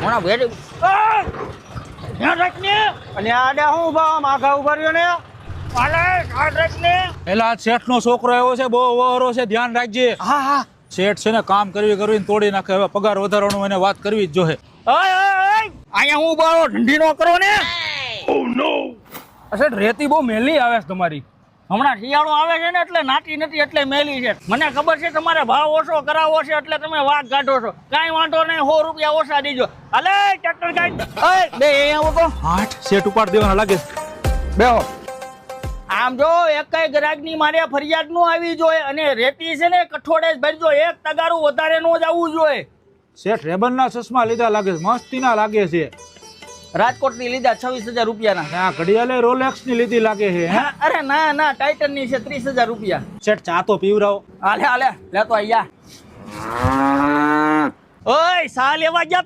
મોણા વેડી ધ્યાન રાખને અને આડે હું ઉભા માઘા ઉભા રહ્યો ને આલે ધ્યાન રાખને. એલા શેઠનો છોકરો આવ્યો છે, બહુ વહરો છે, ધ્યાન રાખજે. હા હા શેઠ છે ને કામ કરીને તોડી નાખે. હવે પગાર વધારવાનું એને વાત કરવી જ જોહે. ઓય અહીંયા હું બાળો ઢંઢી નો કરો ને. શેઠ રેતી બહુ મેલી આવે છે તમારી. હમણાં શિયાળો આવે છે ને એટલે નાટી નથી એટલે મેલી છે. મને ખબર છે તમારે ભાવ ઓછો કરાવો છે એટલે તમે વાઘ કાઢો છો. કાંઈ વાંધો નહીં, 100 રૂપિયા ઓછા દીજો. હાલે ટ્રેક્ટર કાઢ. ઓય બે અહીંયા ઉભો. હાટ શેઠ ઉપાડ દેવાના લાગે છે. બેહો. આમ જો એકય ગ્રાહકની મારે ફરિયાદ નો આવી જોઈએ અને રેતી છે ને કઠોળે જ ભરજો. એક તગારું વધારે નો જ આવવું જોઈએ. શેઠ રેબનના ચશ્મા લીધા લાગે છે, મસ્તીના લાગે છે. રાજકોટની લીધા 26,000 રૂપિયાના. આ ઘડિયાળે રોલેક્સ ની લીધી લાગે છે. હે અરે ના ના, ટાઇટન ની છે 30,000 રૂપિયા. શેઠ ચા તો પીવરાવો. હાલે હાલે લેતો અહીંયા. ઓય સા લેવા ગયા